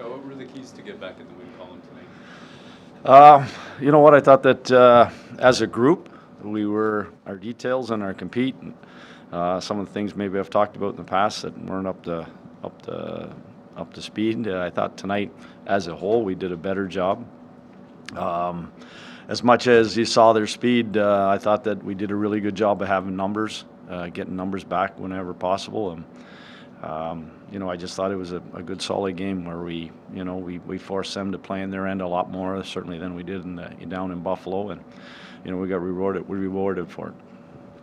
Scott, what were the keys to get back in the win column tonight? You know what? I thought that as a group, our details and our compete, some of the things maybe I've talked about in the past that weren't up to speed. I thought tonight, as a whole, we did a better job. As much as you saw their speed, I thought that we did a really good job of having numbers, getting numbers back whenever possible. And I just thought it was a good, solid game where we forced them to play in their end a lot more, certainly than we did down in Buffalo, and we got rewarded for it.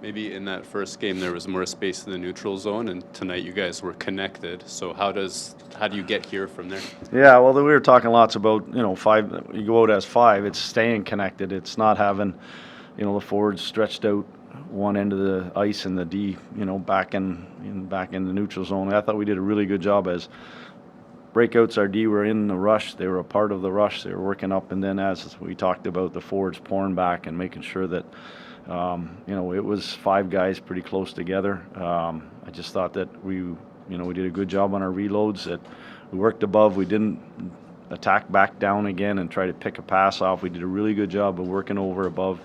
Maybe in that first game there was more space in the neutral zone, and tonight you guys were connected. So how do you get here from there? Yeah, well, we were talking lots about five. You go out as five. It's staying connected. It's not having the forwards stretched out one end of the ice and the D back in the neutral zone. I thought we did a really good job as breakouts. Our D were in the rush. They were a part of the rush. They were working up, and then as we talked about, the forwards pouring back and making sure that it was five guys pretty close together. I just thought that we did a good job on our reloads, that we worked above. We didn't attack back down again and try to pick a pass off. We did a really good job of working over above,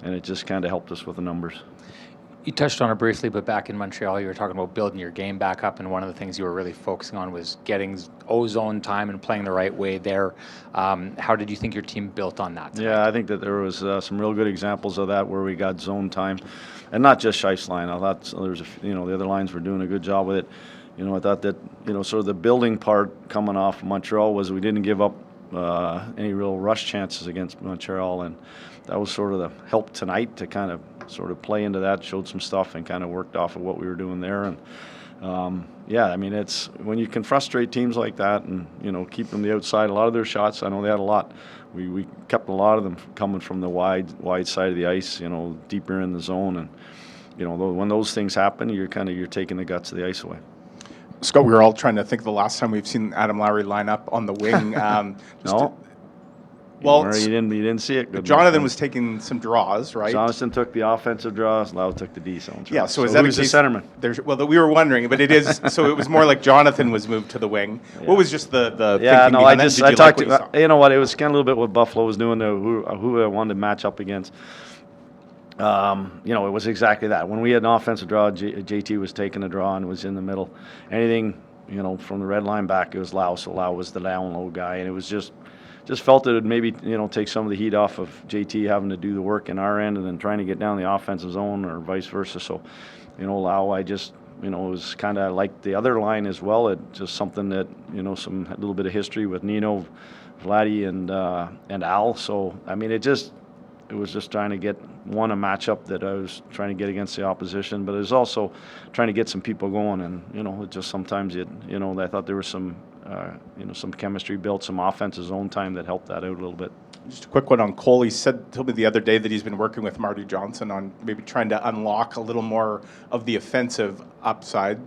and it just kind of helped us with the numbers. You touched on it briefly, but back in Montreal, you were talking about building your game back up, and one of the things you were really focusing on was getting O-zone time and playing the right way there. How did you think your team built on that tonight? Yeah, I think that there was some real good examples of that where we got zone time, and not just Scheif's line. I thought the other lines were doing a good job with it. I thought that sort of the building part coming off Montreal was we didn't give up any real rush chances against Montreal, and that was sort of the help tonight to kind of sort of play into that, showed some stuff and kind of worked off of what we were doing there. And it's when you can frustrate teams like that and keep them the outside. A lot of their shots, I know they had a lot. We kept a lot of them coming from the wide side of the ice, deeper in the zone. And when those things happen, you're taking the guts of the ice away. Scott, we were all trying to think of the last time we've seen Adam Lowry line up on the wing. No. Well, you didn't see it. Good Jonathan was taking some draws, right? Jonathan took the offensive draws. Lau took the D zone. Yeah, so is that who's the centerman? Well, we were wondering, but it is. So it was more like Jonathan was moved to the wing. Yeah. What was just the thinking behind that? I talked to you know what, it was kind of a little bit what Buffalo was doing, who I wanted to match up against. It was exactly that. When we had an offensive draw, JT was taking a draw and was in the middle. Anything, from the red line back, it was Lau. So Lau was the down low guy, and it was just felt it would maybe take some of the heat off of JT having to do the work in our end and then trying to get down the offensive zone or vice versa. So, Lau, I just it was kind of like the other line as well. It just something that a little bit of history with Nino, Vladdy, and Al. So I mean, it was just trying to get a matchup that I was trying to get against the opposition, but it was also trying to get some people going. And it just sometimes I thought there was some chemistry built, some offensive zone time that helped that out a little bit. Just a quick one on Cole. He told me the other day that he's been working with Marty Johnson on maybe trying to unlock a little more of the offensive upside.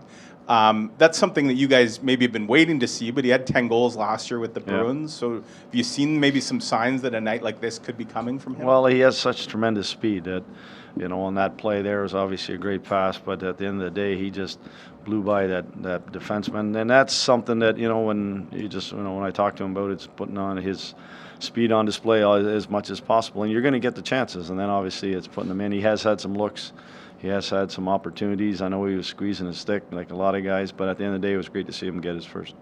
That's something that you guys maybe have been waiting to see, but he had 10 goals last year with the Bruins. So have you seen maybe some signs that a night like this could be coming from him? Well, he has such tremendous speed that, on that play there was obviously a great pass, but at the end of the day, he just blew by that defenseman. And that's something that, when I talk to him about it, it's putting on his speed on display as much as possible. And you're going to get the chances. And then obviously it's putting them in. He has had some looks. He has had some opportunities. I know he was squeezing his stick like a lot of guys, but at the end of the day, it was great to see him get his first.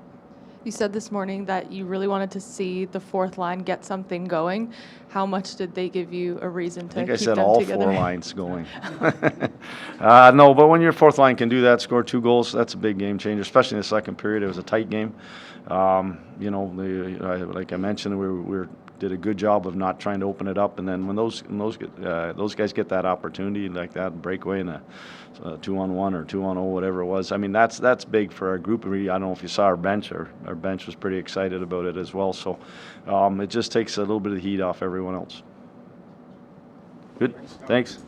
You said this morning that you really wanted to see the fourth line get something going. How much did they give you a reason to keep them together? I think I said all four lines going. No, but when your fourth line can do that, score 2 goals, that's a big game changer, especially in the second period. It was a tight game. Like I mentioned, we did a good job of not trying to open it up, and then when those guys get that opportunity like that breakaway and a 2-on-1 or 2-on-0, whatever it was, I mean that's big for our group. I don't know if you saw our bench. Our bench was pretty excited about it as well. So it just takes a little bit of the heat off everyone else. Good, thanks.